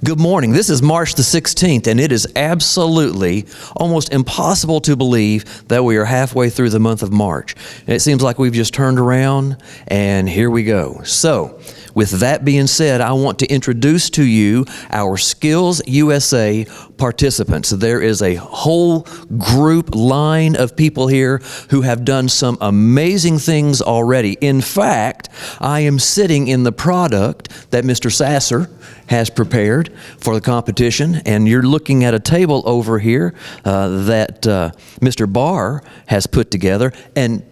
Good morning. This is March the 16th, and it is absolutely almost impossible to believe that we are halfway through the month of March. And it seems like we've just turned around, and here we go. So, with that being said, I want to introduce to you our Skills USA participants. There is a whole group line of people here who have done some amazing things already. In fact, I am sitting in the product that Mr. Sasser has prepared for the competition, and you're looking at a table over here that Mr. Barr has put together. And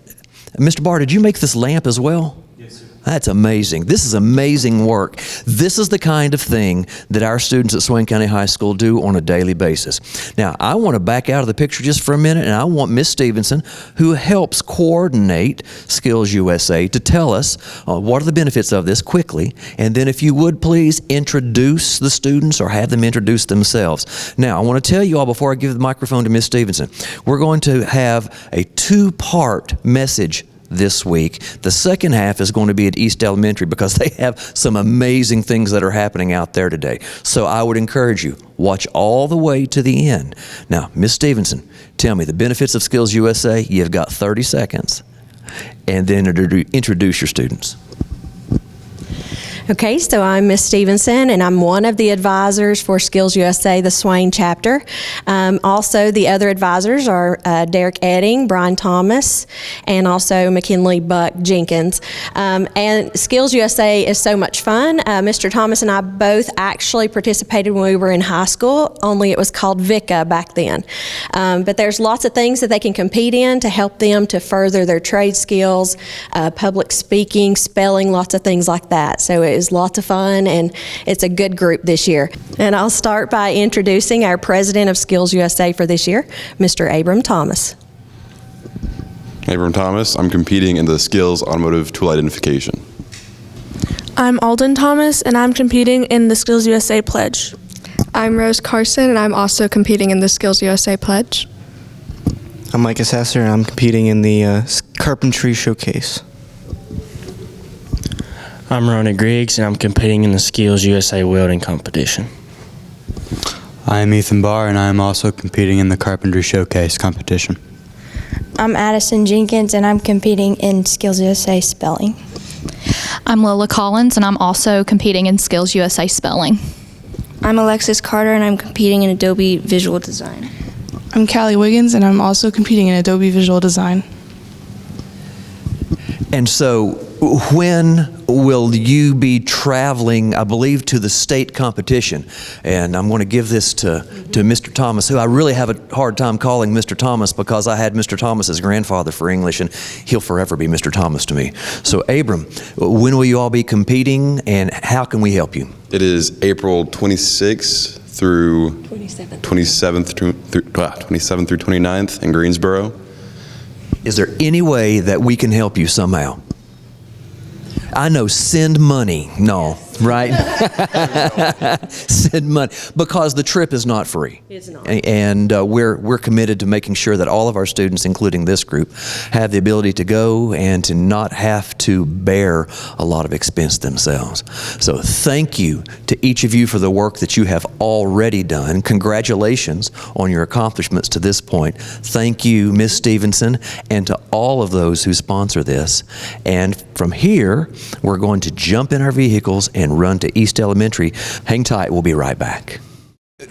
Mr. Barr, did you make this lamp as well? Yes, sir. That's amazing. This is amazing work. This is the kind of thing that our students at Swain County High School do on a daily basis. Now, I want to back out of the picture just for a minute, and I want Miss Stevenson, who helps coordinate Skills USA, to tell us what are the benefits of this quickly, and then if you would please introduce the students or have them introduce themselves. Now, I want to tell you all before I give the microphone to Miss Stevenson, we're going to have a two-part message this week. The second half is going to be at East Elementary because they have some amazing things that are happening out there today. So I would encourage you, watch all the way to the end. Now, Miss Stevenson, tell me the benefits of Skills USA. You've got 30 seconds. And then introduce your students. Okay, so I'm Miss Stevenson, and I'm one of the advisors for Skills USA, the Swain chapter. Also, the other advisors are Derek Edding, Brian Thomas, and also McKinley Buck Jenkins. And Skills USA is so much fun. Mr. Thomas and I both actually participated when we were in high school, only it was called VICA back then. But there's lots of things that they can compete in to help them to further their trade skills, public speaking, spelling, lots of things like that. So it is lots of fun, and it's a good group this year. And I'll start by introducing our president of Skills USA for this year, Mr. Abram Thomas. Abram Thomas. I'm competing in the Skills Automotive Tool Identification. I'm Alden Thomas, and I'm competing in the Skills USA Pledge. I'm Rose Carson, and I'm also competing in the Skills USA Pledge. I'm Micah Sasser, and I'm competing in the Carpentry Showcase. I'm Ronnie Griggs, and I'm competing in the Skills USA Welding Competition. I'm Ethan Barr, and I'm also competing in the Carpentry Showcase competition. I'm Addison Jenkins, and I'm competing in Skills USA Spelling. I'm Lola Collins, and I'm also competing in Skills USA Spelling. I'm Alexis Carter, and I'm competing in Adobe Visual Design. I'm Callie Wiggins, and I'm also competing in Adobe Visual Design. And so, when will you be traveling, I believe, to the state competition? And I'm going to give this to Mr. Thomas, who I really have a hard time calling Mr. Thomas because I had Mr. Thomas as grandfather for English, and he'll forever be Mr. Thomas to me. So, Abram, when will you all be competing, and how can we help you? It is April 26th through 27th through 29th in Greensboro. Is there any way that we can help you somehow? I know, send money. No, right? Send money, because the trip is not free. It's not. And we're committed to making sure that all of our students, including this group, have the ability to go and to not have to bear a lot of expense themselves. So thank you to each of you for the work that you have already done. Congratulations on your accomplishments to this point. Thank you, Ms. Stevenson, and to all of those who sponsor this. And from here, we're going to jump in our vehicles and run to East Elementary. Hang tight, we'll be right back.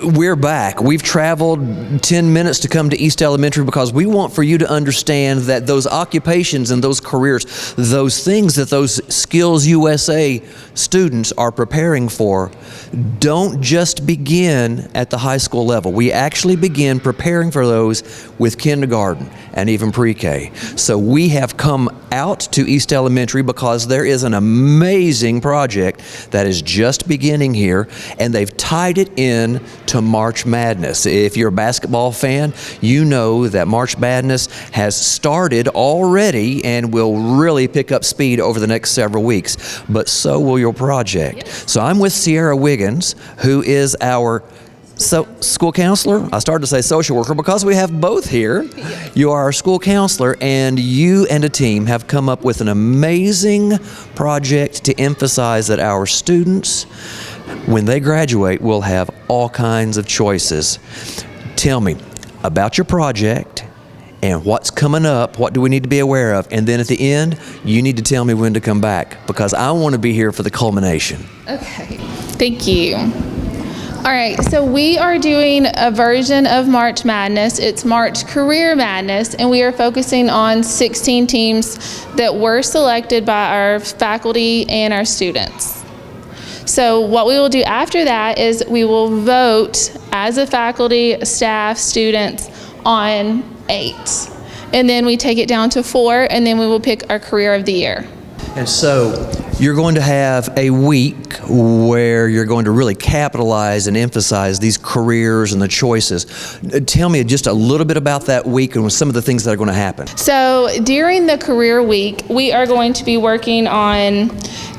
We're back. We've traveled 10 minutes to come to East Elementary because we want for you to understand that those occupations and those careers, those things that those Skills USA students are preparing for, don't just begin at the high school level. We actually begin preparing for those with kindergarten and even pre-K. So we have come out to East Elementary because there is an amazing project that is just beginning here, and they've tied it in to March Madness. If you're a basketball fan, you know that March Madness has started already and will really pick up speed over the next several weeks, but so will your project. Yep. So I'm with Sierra Wiggins, who is our school counselor. I started to say social worker because we have both here. You are our school counselor, and you and a team have come up with an amazing project to emphasize that our students When they graduate, we'll have all kinds of choices. Tell me about your project and what's coming up, what do we need to be aware of, and then at the end, you need to tell me when to come back because I want to be here for the culmination. Okay, thank you. All right, so we are doing a version of March Madness. It's March Career Madness, and we are focusing on 16 teams that were selected by our faculty and our students. So what we will do after that is we will vote as a faculty, staff, students on 8. And then we take it down to 4, and then we will pick our Career of the Year. And so you're going to have a week where you're going to really capitalize and emphasize these careers and the choices. Tell me just a little bit about that week and some of the things that are going to happen. So during the career week, we are going to be working on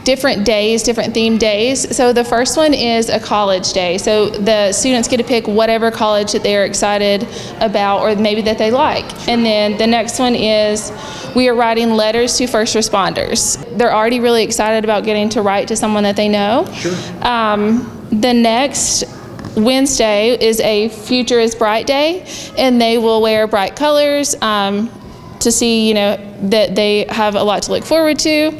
different days, different themed days. So the first one is a college day. So the students get to pick whatever college that they're excited about or maybe that they like. And then the next one is we are writing letters to first responders. They're already really excited about getting to write to someone that they know. Sure. The next Wednesday is a Future is Bright Day, and they will wear bright colors to see, that they have a lot to look forward to.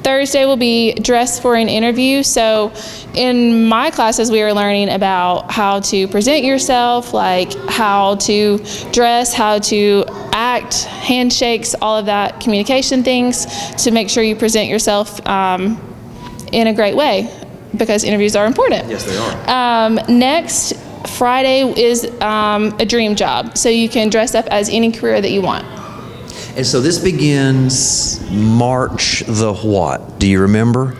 Thursday will be dress for an interview. So in my classes, we are learning about how to present yourself, like how to dress, how to act, handshakes, all of that, communication things to make sure you present yourself in a great way because interviews are important. Yes, they are. Next Friday is a dream job. So you can dress up as any career that you want. And so this begins March the what? Do you remember?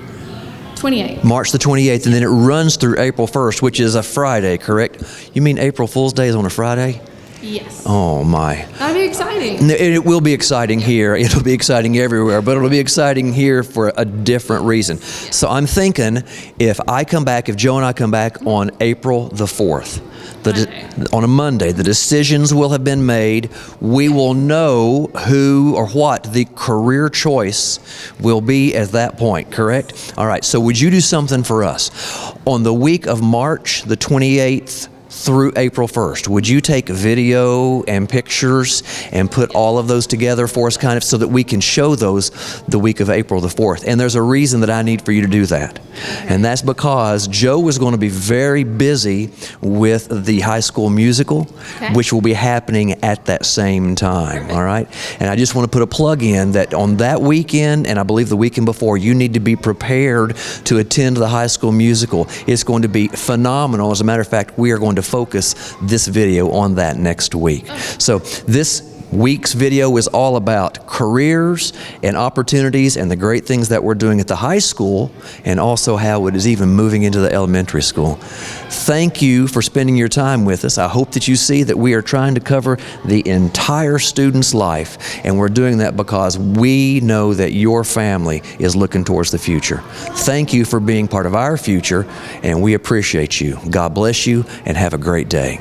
28th. March the 28th, and then it runs through April 1st, which is a Friday, correct? You mean April Fool's Day is on a Friday? Yes. Oh, my. That'll be exciting. It will be exciting here. It'll be exciting everywhere, but it'll be exciting here for a different reason. So I'm thinking if Joe and I come back on April the 4th, on a Monday, the decisions will have been made. We will know who or what the career choice will be at that point, correct? All right, so would you do something for us? On the week of March the 28th, through April 1st. Would you take video and pictures and put all of those together for us kind of so that we can show those the week of April the 4th? And there's a reason that I need for you to do that. And that's because Joe is going to be very busy with the high school musical, which will be happening at that same time, all right? And I just want to put a plug in that on that weekend, and I believe the weekend before, you need to be prepared to attend the high school musical. It's going to be phenomenal. As a matter of fact, we are going to focus this video on that next week. So this week's video is all about careers and opportunities and the great things that we're doing at the high school and also how it is even moving into the elementary school. Thank you for spending your time with us. I hope that you see that we are trying to cover the entire student's life, and we're doing that because we know that your family is looking towards the future. Thank you for being part of our future, and we appreciate you. God bless you, and have a great day.